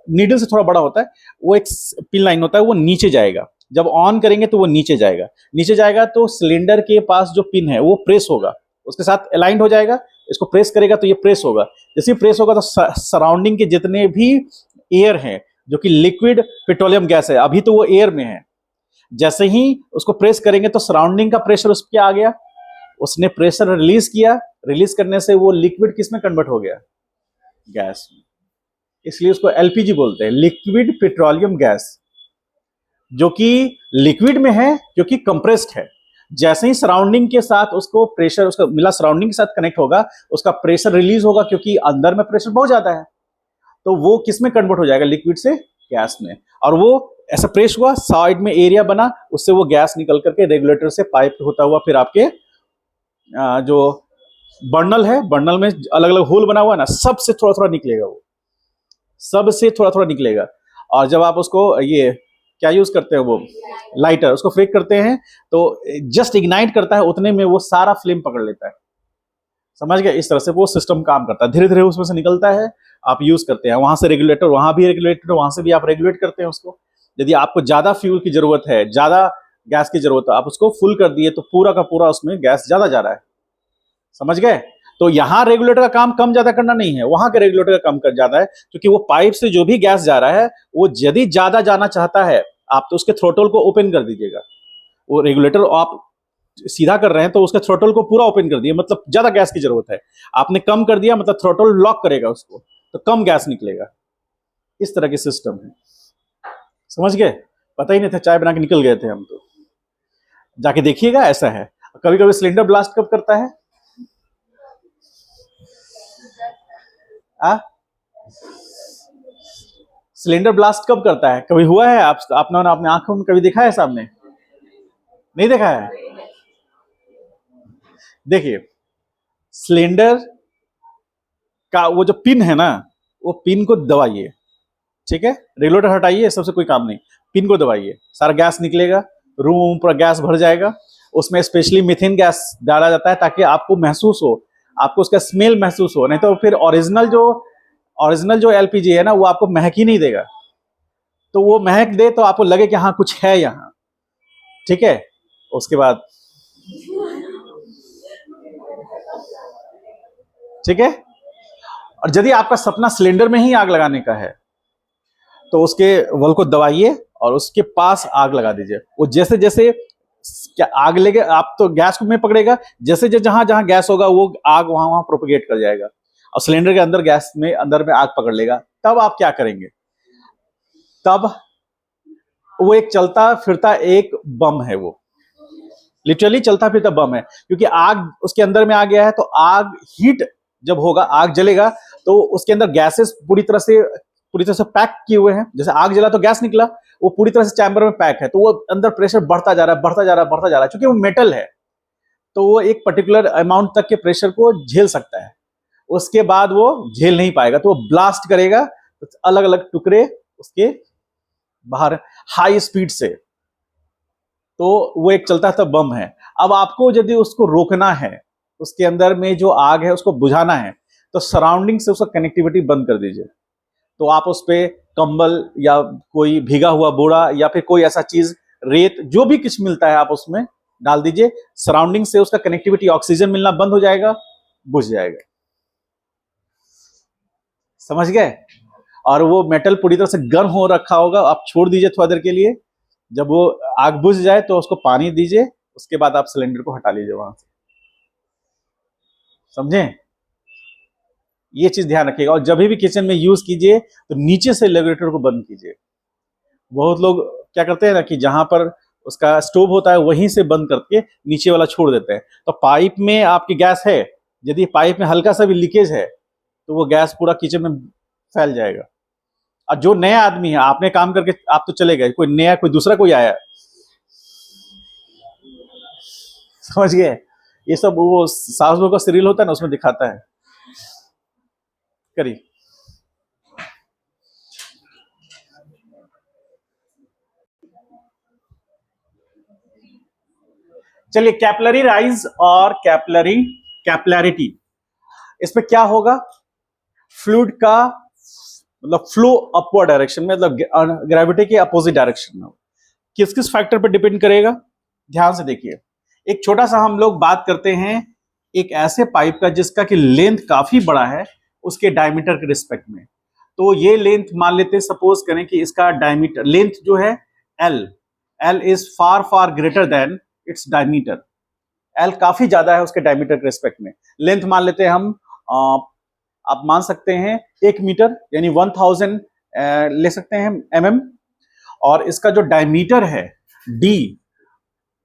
नीडल से थोड़ा बड़ा होता है, वो एक पिन लाइन होता है, वो नीचे जाएगा, जब ऑन करेंगे तो वो नीचे जाएगा तो सिलेंडर के पास जो पिन है वो प्रेस होगा, उसके साथ अलाइंड हो जाएगा, इसको प्रेस करेगा तो ये प्रेस होगा, जैसे प्रेस होगा तो सराउंडिंग के जितने भी एयर हैं, जो कि लिक्विड पेट्रोलियम गैस है, अभी तो वो एयर में है, जैसे ही उसको प्रेस करेंगे तो सराउंडिंग का प्रेशर उस पर आ गया, उसने प्रेशर रिलीज किया, रिलीज करने से वो लिक्विड किस में कन्वर्ट हो गया? गैस में। इसलिए उसको एलपीजी बोलते हैं, लिक्विड पेट्रोलियम गैस, जो कि लिक्विड में है क्योंकि कंप्रेस्ड है। जैसे ही सराउंडिंग के साथ उसको प्रेशर उसका मिला, सराउंडिंग के साथ कनेक्ट होगा, उसका प्रेशर रिलीज होगा, क्योंकि अंदर में प्रेशर बहुत ज्यादा है, तो वो किस में कन्वर्ट हो जाएगा? लिक्विड से गैस में। और वो ऐसा प्रेस हुआ, साइड में एरिया बना, उससे वो गैस निकल करके रेगुलेटर से पाइप होता हुआ फिर आपके जो बर्नल है, बर्नल में अलग अलग होल बना हुआ है ना, सबसे थोड़ा थोड़ा निकलेगा, वो सबसे थोड़ा थोड़ा निकलेगा। और जब आप उसको ये क्या यूज करते हैं, वो लाइटर, उसको फ्लिक करते हैं तो जस्ट इग्नाइट करता है, उतने में वो सारा फ्लेम पकड़ लेता है, समझ गए? इस तरह से वो सिस्टम काम करता है, धीरे धीरे उसमें से निकलता है, आप यूज करते हैं, वहां से रेगुलेटर, वहां भी रेगुलेटर, वहां से भी आप रेगुलेट करते हैं उसको। यदि आपको ज्यादा फ्यूल की जरूरत है, ज्यादा गैस की जरूरत है, आप उसको फुल कर दिए तो पूरा का पूरा उसमें गैस ज्यादा जा रहा है, समझ गए? तो यहां रेगुलेटर का काम कम ज्यादा करना नहीं है, वहां के रेगुलेटर का कम कर ज्यादा है, क्योंकि वो पाइप से जो भी गैस जा रहा है वो यदि ज्यादा जाना चाहता है, आप तो उसके थ्रोटल को ओपन कर दीजिएगा। वो रेगुलेटर आप सीधा कर रहे हैं तो उसके थ्रोटल को पूरा ओपन कर दिए, मतलब ज्यादा गैस की जरूरत है, आपने कम कर दिया मतलब थ्रोटल लॉक करेगा उसको, तो कम गैस निकलेगा। इस तरह की सिस्टम है, समझ गए? पता ही नहीं था, चाय बना के निकल गए थे हम तो। जाके देखिएगा, ऐसा है। कभी कभी सिलेंडर ब्लास्ट कब करता है? सिलेंडर ब्लास्ट कब करता है? कभी हुआ है आपने अपने आंखों में कभी देखा है सामने? नहीं देखा है? देखिए, सिलेंडर का वो जो पिन है ना, वो पिन को दबाइए, ठीक है, रेगुलेटर हटाइए, सबसे कोई काम नहीं, पिन को दबाइए, सारा गैस निकलेगा, रूम पूरा गैस भर जाएगा। उसमें स्पेशली मीथेन गैस डाला जाता है ताकि आपको महसूस हो, आपको उसका स्मेल महसूस हो, नहीं तो फिर ओरिजिनल जो एलपीजी है ना, वो आपको महक ही नहीं देगा, तो वो महक दे तो आपको लगे कि हाँ कुछ है यहाँ, ठीक है। उसके बाद ठीक है। और यदि आपका सपना सिलेंडर में ही आग लगाने का है तो उसके वल को दबाइए और उसके पास आग लगा दीजिए। वो जैसे जैसे क्या आग लेके आप तो गैस को में पकड़ेगा, जैसे जैसे जहां जहां गैस होगा वो आग वहां वहां प्रोपेगेट कर जाएगा और सिलेंडर के अंदर गैस में अंदर में आग पकड़ लेगा। तब आप क्या करेंगे? तब वो एक चलता फिरता एक बम है, वो लिटरली चलता फिरता बम है, क्योंकि आग उसके अंदर में आ गया है। तो आग हीट जब होगा, आग जलेगा तो उसके अंदर गैसेस पूरी तरह से पैक किए हुए हैं। जैसे आग जला तो गैस निकला, वो पूरी तरह से चैम्बर में पैक है, तो वो अंदर प्रेशर बढ़ता जा रहा है, बढ़ता जा रहा है, बढ़ता जा रहा है। क्योंकि वो मेटल है तो वो एक पर्टिकुलर अमाउंट तक के प्रेशर को झेल सकता है, उसके बाद वो झेल नहीं पाएगा तो वो ब्लास्ट करेगा, तो अलग अलग टुकड़े उसके बाहर हाई स्पीड से। तो वो एक चलता था बम है। अब आपको यदि उसको रोकना है, उसके अंदर में जो आग है उसको बुझाना है, तो सराउंडिंग से उसका कनेक्टिविटी बंद कर दीजिए। तो आप उस पे कंबल या कोई भीगा हुआ बोरा या फिर कोई ऐसा चीज, रेत, जो भी कुछ मिलता है आप उसमें डाल दीजिए। सराउंडिंग से उसका कनेक्टिविटी, ऑक्सीजन मिलना बंद हो जाएगा, बुझ जाएगा। समझ गए? और वो मेटल पूरी तरह से गर्म हो रखा होगा, आप छोड़ दीजिए थोड़ा देर के लिए। जब वो आग बुझ जाए तो उसको पानी दीजिए, उसके बाद आप सिलेंडर को हटा लीजिए वहां से। समझे? ये चीज ध्यान रखिएगा। और जब भी किचन में यूज कीजिए तो नीचे से रेगुलेटर को बंद कीजिए। बहुत लोग क्या करते हैं ना कि जहां पर उसका स्टोव होता है वहीं से बंद करके नीचे वाला छोड़ देते हैं, तो पाइप में आपकी गैस है, यदि पाइप में हल्का सा भी लीकेज है तो वो गैस पूरा किचन में फैल जाएगा। और जो नया आदमी है, आपने काम करके आप तो चले गए, कोई नया कोई दूसरा कोई आया, समझ गए? ये सब वो सास बहू का सीरियल होता है ना, उसमें दिखाता है। करिए। चलिए, कैपिलरी राइज और कैपिलरिटी, इसमें क्या होगा? फ्लूइड का मतलब फ्लो अपवर्ड डायरेक्शन में, मतलब ग्रेविटी के अपोजिट डायरेक्शन में। किस किस फैक्टर पर डिपेंड करेगा? ध्यान से देखिए। एक छोटा सा हम लोग बात करते हैं एक ऐसे पाइप का जिसका कि लेंथ काफी बड़ा है उसके डायमीटर के रिस्पेक्ट में। तो ये लेंथ मान लेते हैं, सपोज करें कि इसका डायमीटर लेंथ जो है L is far far greater than its diameter. L काफी ज्यादा है उसके डायमीटर के रिस्पेक्ट में। लेंथ मान लेते हैं हम, आप मान सकते हैं 1 मीटर, यानी 1000 ले सकते हैं mm। और इसका जो डायमीटर है डी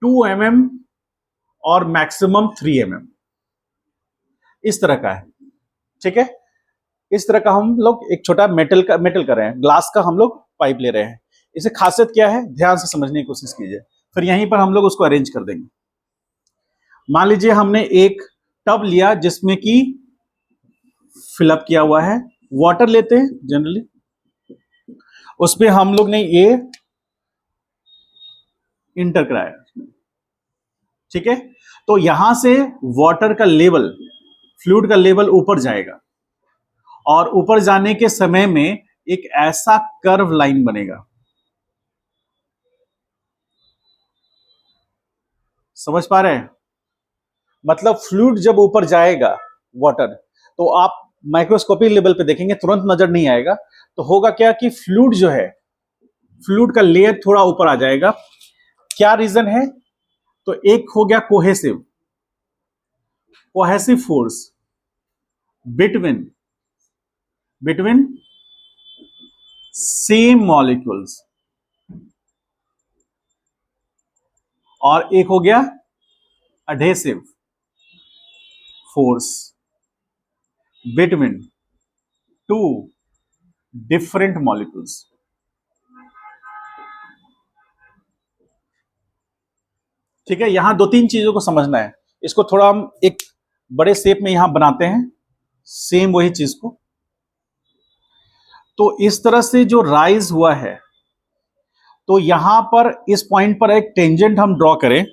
2 mm और मैक्सिमम 3 mm इस तरह का है। ठीक है? इस तरह का हम लोग एक छोटा मेटल कर रहे हैं, ग्लास का हम लोग पाइप ले रहे हैं। इसे खासियत क्या है, ध्यान से समझने की कोशिश कीजिए, फिर यहीं पर हम लोग उसको अरेंज कर देंगे। मान लीजिए हमने एक टब लिया जिसमें कि फिलअप किया हुआ है, वाटर लेते हैं जनरली, उस पर हम लोग ने ये इंटर कराया। ठीक है? तो यहां से वाटर का लेवल, फ्लूइड का लेवल ऊपर जाएगा और ऊपर जाने के समय में एक ऐसा कर्व लाइन बनेगा। समझ पा रहे हैं? मतलब फ्लूइड जब ऊपर जाएगा वाटर, तो आप माइक्रोस्कोपिक लेवल पे देखेंगे, तुरंत नजर नहीं आएगा। तो होगा क्या कि फ्लूइड जो है, फ्लूइड का लेयर थोड़ा ऊपर आ जाएगा। क्या रीजन है? तो एक हो गया cohesive force between same molecules, और एक हो गया adhesive force between 2 different molecules. ठीक है? यहां 2-3 चीजों को समझना है। इसको थोड़ा हम एक बड़े शेप में यहां बनाते हैं, सेम वही चीज को। तो इस तरह से जो राइज हुआ है, तो यहां पर इस पॉइंट पर एक टेंजेंट हम ड्रॉ करें,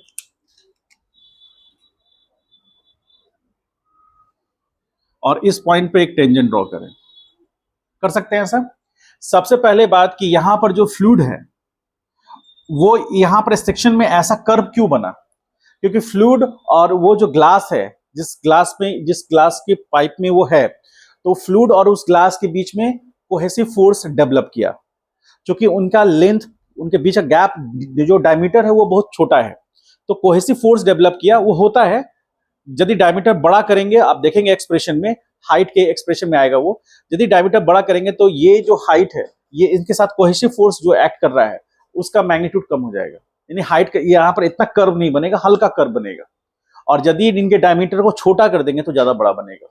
और इस पॉइंट पे एक टेंजेंट ड्रॉ करें। कर सकते हैं सर? सबसे पहले बात कि यहां पर जो फ्लूइड है वो यहां पर सेक्शन में ऐसा कर्व क्यों बना? क्योंकि फ्लूइड और वो जो ग्लास है जिस ग्लास के पाइप में वो है, तो फ्लूइड और उस ग्लास के बीच में कोहेसिव फोर्स डेवलप किया, क्योंकि उनका लेंथ, उनके बीच का गैप, जो डायमीटर है वो बहुत छोटा है, तो कोहेसिव फोर्स डेवलप किया। वो होता है यदि डायमीटर बड़ा करेंगे, आप देखेंगे एक्सप्रेशन में, हाइट के एक्सप्रेशन में आएगा वो, यदि डायमीटर बड़ा करेंगे तो ये जो हाइट है, ये इनके साथ कोहेसिव फोर्स जो एक्ट कर रहा है उसका मैग्नीट्यूड कम हो जाएगा, यानी हाइट का यहाँ पर इतना कर्व नहीं बनेगा, हल्का कर्व बनेगा। और यदि इनके डायमीटर को छोटा कर देंगे तो ज्यादा बड़ा बनेगा,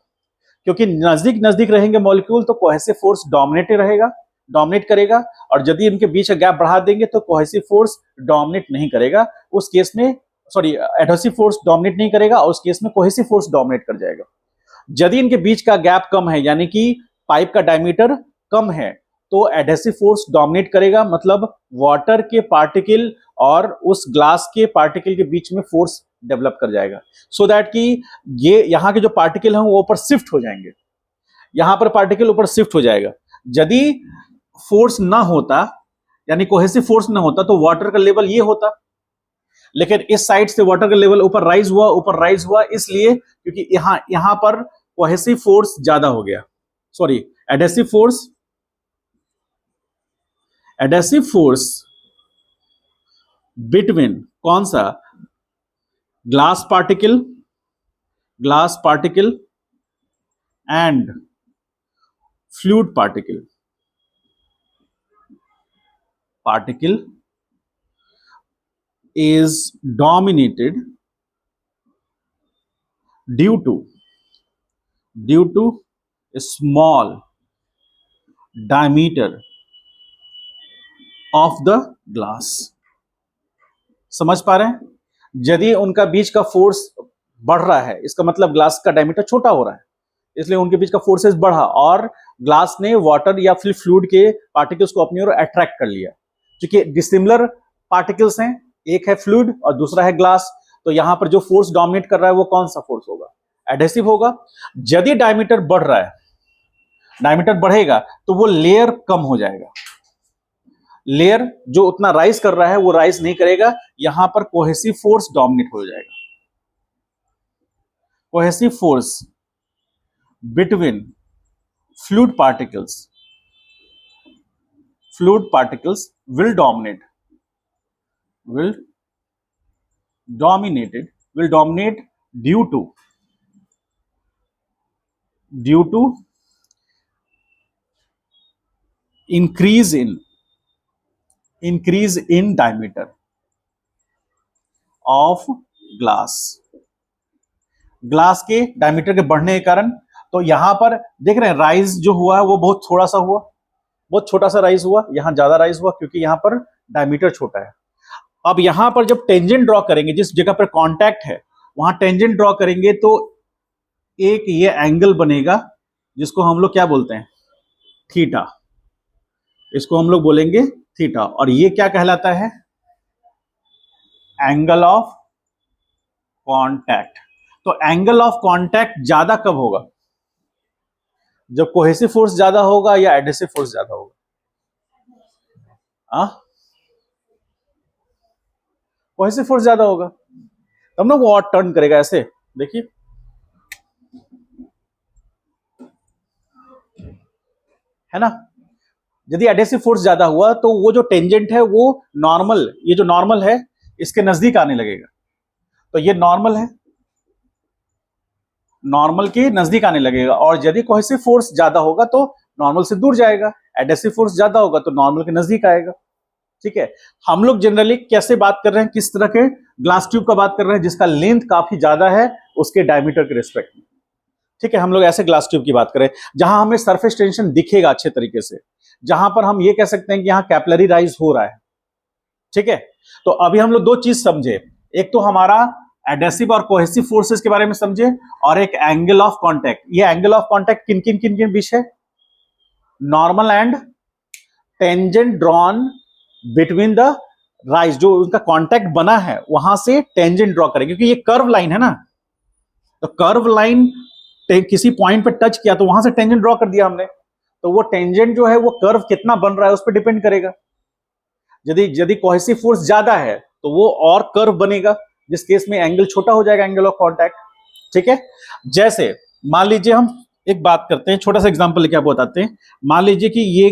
क्योंकि नजदीक नजदीक रहेंगे मॉलिक्यूल तो कोहेसिव फोर्स डोमिनेट करेगा, और यदि इनके बीच का गैप बढ़ा देंगे तो कोहेसिव फोर्स डोमिनेट नहीं करेगा, उस केस में एडहेसिव फोर्स डोमिनेट नहीं करेगा, और उस केस में कोहेसिव फोर्स डोमिनेट कर जाएगा। यदि इनके बीच का गैप कम है, यानी कि पाइप का डायमीटर कम है, तो एडहेसिव फोर्स डोमिनेट करेगा, मतलब वाटर के पार्टिकल और उस ग्लास के पार्टिकल के बीच में फोर्स डेवलप कर जाएगा, सो दैट कि ये यहाँ के जो पार्टिकल हैं वो ऊपर शिफ्ट हो जाएंगे, यहां पर पार्टिकल ऊपर शिफ्ट हो जाएगा। यदि फोर्स ना होता, यानी कोहेसिव फोर्स ना होता, तो वाटर का लेवल ये होता, लेकिन इस साइड से वाटर का लेवल ऊपर राइज हुआ, इसलिए क्योंकि यहां पर कोहेसिव फोर्स ज्यादा हो गया, सॉरी एडहेसिव फोर्स बिटवीन कौन सा, glass particle and fluid particle is dominated due to a small diameter of the glass। समझ पा रहे हैं? यदि उनका बीच का फोर्स बढ़ रहा है, इसका मतलब ग्लास का डायमीटर छोटा हो रहा है, इसलिए उनके बीच का फोर्सेस बढ़ा, और ग्लास ने वाटर या फिर फ्लूइड के पार्टिकल्स को अपनी ओर अट्रैक्ट कर लिया, क्योंकि डिसिमिलर पार्टिकल्स हैं, एक है फ्लूइड और दूसरा है ग्लास, तो यहां पर जो फोर्स डोमिनेट कर रहा है वो कौन सा फोर्स होगा, एडहेसिव होगा। यदि डायमीटर बढ़ रहा है, डायमीटर बढ़ेगा तो वो लेयर कम हो जाएगा, लेयर जो उतना राइज कर रहा है वो राइज नहीं करेगा, यहां पर कोहेसिव फोर्स डोमिनेट हो जाएगा। Cohesive force between fluid particles will dominate due to increase in diameter of glass के डायमीटर के बढ़ने के कारण, तो यहां पर देख रहे हैं राइज जो हुआ है वो बहुत थोड़ा सा हुआ, बहुत छोटा सा राइज हुआ, यहां ज्यादा राइज हुआ क्योंकि यहां पर डायमीटर छोटा है। अब यहां पर जब टेंजेंट ड्रॉ करेंगे, जिस जगह पर कांटेक्ट है वहां टेंजेंट ड्रॉ करेंगे, तो एक ये एंगल बनेगा जिसको हम लोग क्या बोलते हैं, थीटा, इसको हम लोग बोलेंगे थीटा, और ये क्या कहलाता है, एंगल ऑफ कांटेक्ट। तो एंगल ऑफ कांटेक्ट ज्यादा कब होगा, जब कोहेसिव फोर्स ज्यादा होगा या एडहेसिव फोर्स ज्यादा होगा, कोहेसिव फोर्स ज्यादा होगा, तब ना वो और टर्न करेगा ऐसे, देखिए है ना। यदि एडहेसिव फोर्स ज्यादा हुआ तो वो जो टेंजेंट है वो नॉर्मल, ये जो नॉर्मल है इसके नजदीक आने लगेगा, तो ये नॉर्मल है, नॉर्मल के नजदीक आने लगेगा, और यदि कोहेसिव फोर्स ज्यादा होगा तो नॉर्मल से दूर जाएगा, एडहेसिव फोर्स ज्यादा होगा तो नॉर्मल के नजदीक आएगा। ठीक है, हम लोग जनरली कैसे बात कर रहे हैं, किस तरह के ग्लास ट्यूब का बात कर रहे हैं, जिसका लेंथ काफी ज्यादा है उसके डायमीटर के रिस्पेक्ट में। ठीक है, हम लोग ऐसे ग्लास ट्यूब की बात करें जहां हमें सरफेस टेंशन दिखेगा अच्छे तरीके से, जहां पर हम ये कह सकते हैं कि यहां कैपिलरी राइज हो रहा है। ठीक है, तो अभी हम लोग दो चीज समझे, एक तो हमारा एडहेसिव और कोहेसिव फोर्सेस के बारे में समझे, और एक एंगल ऑफ कांटेक्ट। ये एंगल ऑफ कांटेक्ट किन किन बीच है, normal and tangent drawn between the rise, जो उनका कांटेक्ट बना है वहां से टेंजेंट ड्रॉ करें, क्योंकि ये कर्व लाइन है ना, तो कर्व लाइन किसी पॉइंट पे टच किया तो वहां से टेंजेंट ड्रॉ कर दिया हमने, तो वो टेंजेंट जो है वो कर्व कितना बन रहा है उस पर डिपेंड करेगा। यदि कोहेसिव फोर्स ज्यादा है तो वो और कर्व बनेगा, जिस केस में एंगल छोटा हो जाएगा, एंगल ऑफ कांटेक्ट। ठीक है। जैसे मान लीजिए हम एक बात करते हैं, छोटा सा एग्जांपल लेके आपको बताते हैं। मान लीजिए कि ये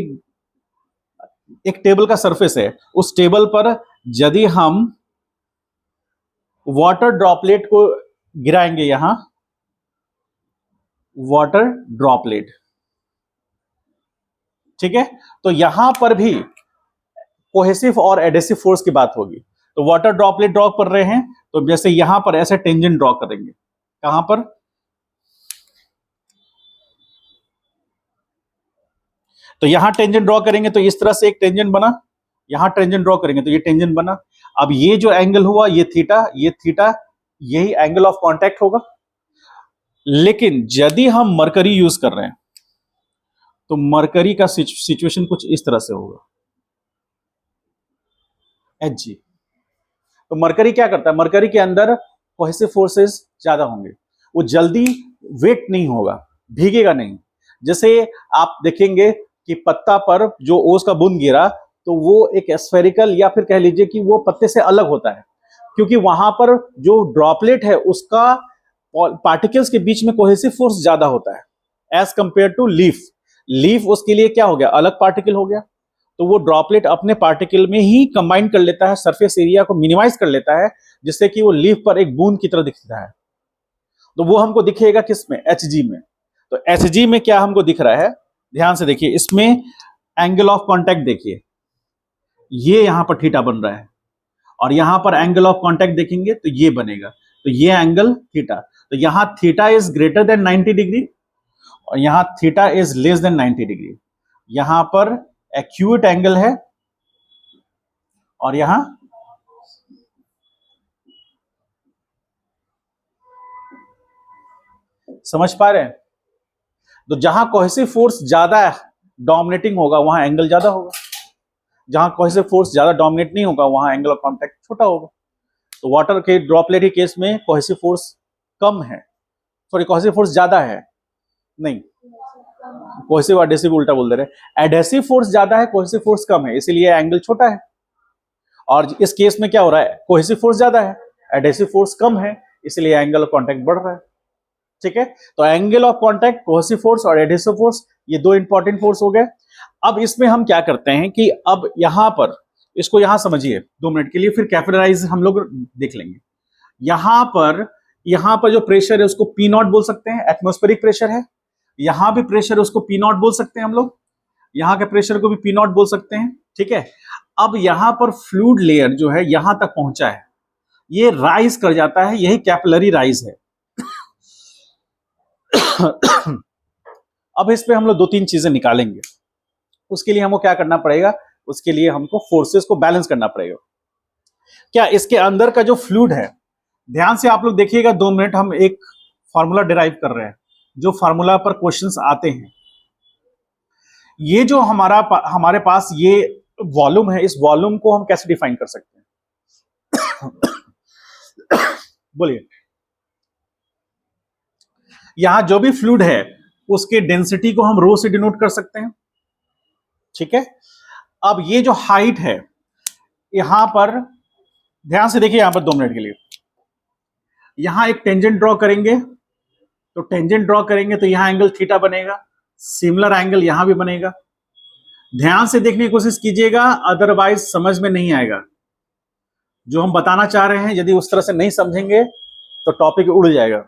एक टेबल का सरफेस है, उस टेबल पर यदि हम वाटर ड्रॉपलेट को गिराएंगे, यहां वाटर ड्रॉपलेट, ठीक है, तो यहां पर भी कोहेसिव और एडेसिव फोर्स की बात होगी। तो वाटर ड्रॉपलेट ड्रॉ कर रहे हैं, तो जैसे यहां पर ऐसे टेंजेंट ड्रॉ करेंगे, कहां पर, तो यहां टेंजेंट ड्रॉ करेंगे तो इस तरह से एक टेंजेंट बना, यहां टेंजेंट ड्रॉ करेंगे तो ये टेंजेंट बना। अब ये जो एंगल हुआ ये थीटा, यही एंगल ऑफ कांटेक्ट होगा। लेकिन यदि हम मरकरी यूज कर रहे हैं तो मरकरी का सिचुएशन कुछ इस तरह से होगा, एच जी। तो मरकरी क्या करता है, मरकरी के अंदर कोहेसिव फोर्सेस ज्यादा होंगे, वो जल्दी वेट नहीं होगा, भीगेगा नहीं। जैसे आप देखेंगे कि पत्ता पर जो ओस का बूंद गिरा तो वो एक स्फेरिकल या फिर कह लीजिए कि वो पत्ते से अलग होता है, क्योंकि वहां पर जो ड्रॉपलेट है उसका पार्टिकल्स के बीच में कोहेसिव फोर्स ज्यादा होता है as compare to leaf. Leaf उसके लिए क्या हो गया, अलग पार्टिकल हो गया, तो वो ड्रॉपलेट अपने पार्टिकल में ही कंबाइन कर लेता है, सरफेस एरिया को मिनिमाइज कर लेता है, जिससे कि वो लीफ पर एक बूंद की तरह दिखता है। तो वो हमको दिखेगा किसमें, एच जी में। तो एच जी में क्या हमको दिख रहा है, ध्यान से देखिए, इसमें एंगल ऑफ कांटेक्ट देखिए, ये यहां पर थीटा बन रहा है, और यहां पर एंगल ऑफ कांटेक्ट देखेंगे तो ये बनेगा, तो ये एंगल थीटा। तो यहां theta is greater than 90 degree और यहां theta is less than 90 degree. यहां पर एक्यूट एंगल है और यहां समझ पा रहे हैं। तो जहां कोहेसिव फोर्स ज्यादा डोमिनेटिंग होगा वहां एंगल ज्यादा होगा, जहां कोहेसिव फोर्स ज्यादा डोमिनेट नहीं होगा वहां एंगल ऑफ कांटेक्ट छोटा होगा। तो वाटर के ड्रॉपलेट के केस में कोहेसिव फोर्स कम है, सॉरी कोहेसिव फोर्स ज्यादा है, नहीं कोहेसिव एडेसिव उल्टा बोल दे रहे, एडेसिव फोर्स ज्यादा है कोहेसिव फोर्स कम है, इसीलिए एंगल छोटा है। और इस केस में क्या हो रहा है, कोहेसिव फोर्स ज्यादा है, एडेसिव फोर्स कम है, इसलिए एंगल ऑफ कांटेक्ट बढ़ रहा है। ठीक है, तो angle of contact, cohesive force और एडेसिव फोर्स, ये दो इंपॉर्टेंट फोर्स हो गए। अब इसमें हम क्या करते हैं कि अब यहां पर इसको यहां समझिए 2 मिनट के लिए, फिर कैपिलराइज हम लोग देख लेंगे। यहां पर जो प्रेशर है उसको पी नॉट बोल सकते हैं, एटमॉस्फेरिक प्रेशर है। यहां भी प्रेशर उसको पी नॉट बोल सकते हैं हम लोग, यहां के प्रेशर को भी पी नॉट बोल सकते हैं। ठीक है, अब यहां पर फ्लूइड लेयर जो है यहां तक पहुंचा है, ये राइज कर जाता है, यही कैपिलरी राइज है। अब इस पे हम लोग 2-3 चीजें निकालेंगे। उसके लिए हमको क्या करना पड़ेगा, उसके लिए हमको फोर्सेस को बैलेंस करना पड़ेगा। क्या इसके अंदर का जो फ्लूइड है, ध्यान से आप लोग देखिएगा, 2 मिनट, हम एक फॉर्मूला डिराइव कर रहे हैं, जो फॉर्मूला पर क्वेश्चंस आते हैं। ये जो हमारे पास ये वॉल्यूम है, इस वॉल्यूम को हम कैसे डिफाइन कर सकते हैं? बोलिए। यहां जो भी फ्लूइड है उसके डेंसिटी को हम रो से डिनोट कर सकते हैं। ठीक है, अब ये जो हाइट है, यहां पर ध्यान से देखिए, यहां पर 2 मिनट के लिए यहां एक टेंजेंट ड्रॉ करेंगे, तो टेंजेंट ड्रॉ करेंगे तो यहां एंगल थीटा बनेगा, सिमिलर एंगल यहां भी बनेगा। ध्यान से देखने की कोशिश कीजिएगा, अदरवाइज समझ में नहीं आएगा जो हम बताना चाह रहे हैं। यदि उस तरह से नहीं समझेंगे तो टॉपिक उड़ जाएगा।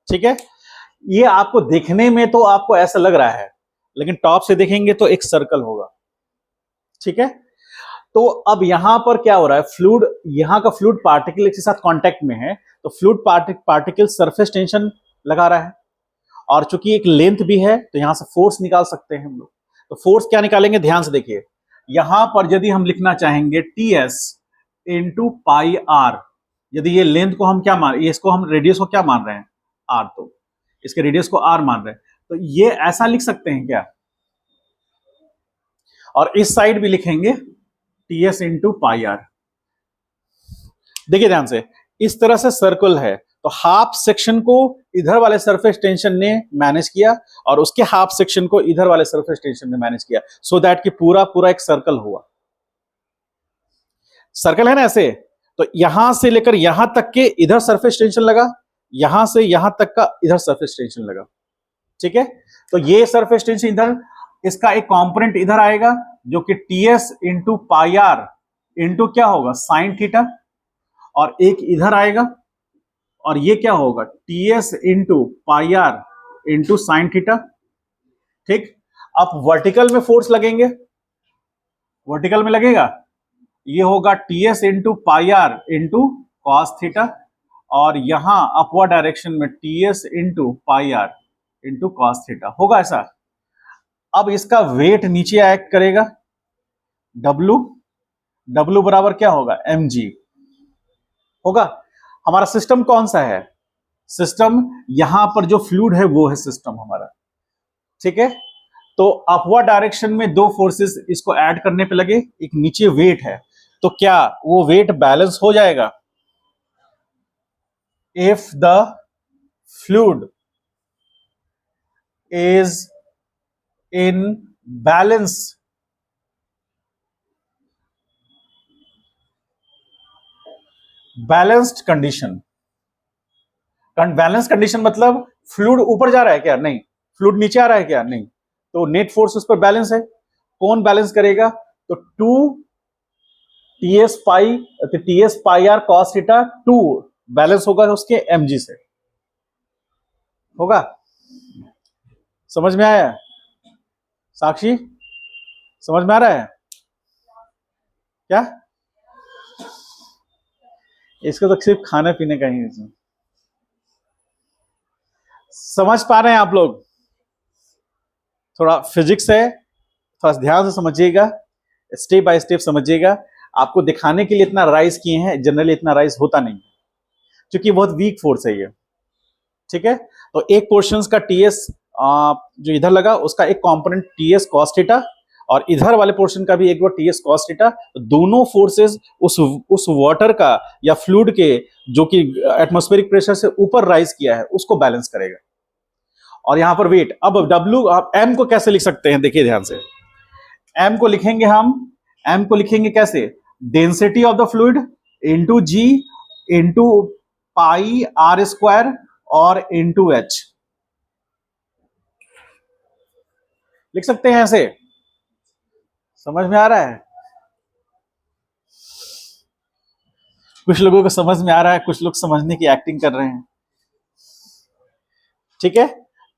ठीक है, ये आपको देखने में तो आपको ऐसा लग रहा है, लेकिन टॉप से देखेंगे तो एक सर्कल होगा। ठीक है, तो अब यहां पर क्या हो रहा है, फ्लूइड, यहां का फ्लूइड पार्टिकल के साथ कांटेक्ट में है, तो फ्लूइड पार्टिकल सरफेस टेंशन लगा रहा है, और चूंकि एक लेंथ भी है तो यहां से फोर्स निकाल सकते हैं हम लोग। तो फोर्स क्या निकालेंगे, ध्यान से देखिए, यहां पर यदि हम लिखना चाहेंगे T S into pi R, यदि ये लेंथ को हम क्या मान, इसको हम रेडियस को क्या मान रहे हैं, आर, तो इसके रेडियस को आर मान रहे हैं, तो ये ऐसा लिख सकते हैं क्या, और इस साइड भी लिखेंगे T S into pi R. देखिए ध्यान से, इस तरह से सर्कल है, तो हाफ सेक्शन को इधर वाले सरफेस टेंशन ने मैनेज किया और उसके हाफ सेक्शन को इधर वाले सरफेस टेंशन ने मैनेज किया, सो दैट कि पूरा पूरा एक सर्कल हुआ। सर्कल है ना ऐसे, तो यहां से लेकर यहां तक के इधर सरफेस टेंशन लगा, यहां से यहां तक का इधर सरफेस टेंशन लगा, ठीक है। तो ये सरफेस टेंशन इधर, इसका एक कंपोनेंट इधर आएगा जो कि TS into pi R into क्या होगा साइन थीटा, और एक इधर आएगा और ये क्या होगा TS into pi R into sine theta, ठीक। अब वर्टिकल में फोर्स लगेंगे, वर्टिकल में लगेगा, ये होगा TS into pi R into cos theta, और यहां अपवर्ड डायरेक्शन में TS into pi R into cos theta होगा ऐसा। अब इसका वेट नीचे एक्ट करेगा, डब्लू, डब्लू बराबर क्या होगा mg होगा। हमारा सिस्टम कौन सा है, सिस्टम यहां पर जो फ्लूइड है वो है सिस्टम हमारा, ठीक है। तो अपवर्ड डायरेक्शन में दो फोर्सेस इसको ऐड करने पे लगे, एक नीचे वेट है, तो क्या वो वेट बैलेंस हो जाएगा। If the fluid is in balance, balanced condition, balance condition मतलब फ्लूइड ऊपर जा रहा है क्या, नहीं, फ्लूइड नीचे आ रहा है क्या, नहीं, तो नेट फोर्स उस पर बैलेंस है। कौन बैलेंस करेगा, तो 2 TS pi R cos theta 2 balance होगा उसके mg से, होगा। समझ में आया साक्षी, समझ में आ रहा है क्या, इसका तो सिर्फ खाने पीने का ही है। समझ पा रहे हैं आप लोग, थोड़ा फिजिक्स है, थोड़ा ध्यान से समझिएगा, स्टेप बाय स्टेप समझिएगा। आपको दिखाने के लिए इतना राइज किए हैं, जनरली इतना राइज होता नहीं क्योंकि बहुत वीक फोर्स है ये, ठीक है। तो एक पोर्शंस का टीएस जो इधर लगा उसका एक कंपोनेंट टीएस कॉस थीटा, और इधर वाले पोर्शन का भी एक बार टीएस कॉस थीटा, दोनों फोर्सेस उस वाटर का या फ्लूइड के जो कि एटमॉस्फेरिक प्रेशर से ऊपर राइज किया है उसको बैलेंस करेगा। और यहां पर वेट, अब डब्ल्यू, आप एम को कैसे लिख सकते हैं, देखिए ध्यान से, एम को लिखेंगे हम, एम को लिखेंगे कैसे, density of the fluid into G into pi R square और इंटू एच, लिख सकते हैं ऐसे। समझ में आ रहा है, कुछ लोगों को समझ में आ रहा है, कुछ लोग समझने की एक्टिंग कर रहे हैं, ठीक है।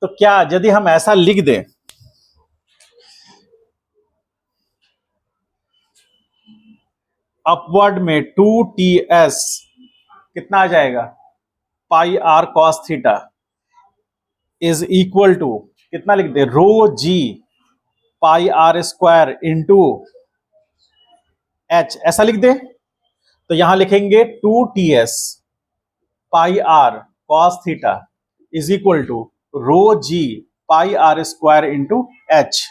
तो क्या यदि हम ऐसा लिख दें, अपवर्ड में 2ts कितना आ जाएगा pi R cos theta is equal to कितना लिख दे rho G pi R square into H, ऐसा लिख दे। तो यहां लिखेंगे 2ts pi R cos theta is equal to rho G pi R square into H.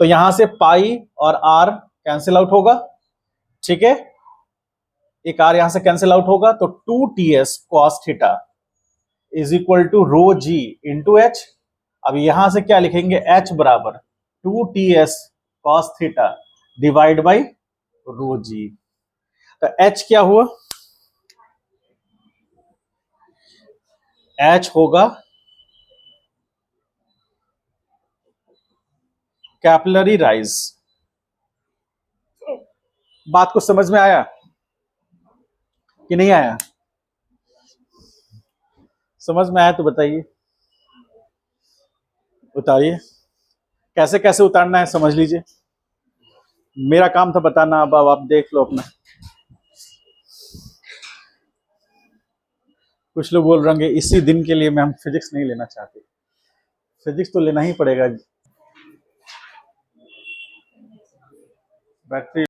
तो यहां से पाई और आर कैंसिल आउट होगा, ठीक है, एक आर यहां से कैंसिल आउट होगा, तो 2ts cos theta is equal to rho G into H. अब यहां से क्या लिखेंगे, h बराबर 2ts cos theta divide by rho G. तो h क्या हुआ, h होगा कैपिलरी राइज। बात को समझ में आया कि नहीं आया, समझ में आया तो बताइए, उतारिए, कैसे कैसे उतारना है समझ लीजिए, मेरा काम था बताना, अब आप देख लो अपना। कुछ लोग बोल रहे होंगे इसी दिन के लिए मैं हम फिजिक्स नहीं लेना चाहते, फिजिक्स तो लेना ही पड़ेगा, बैटरी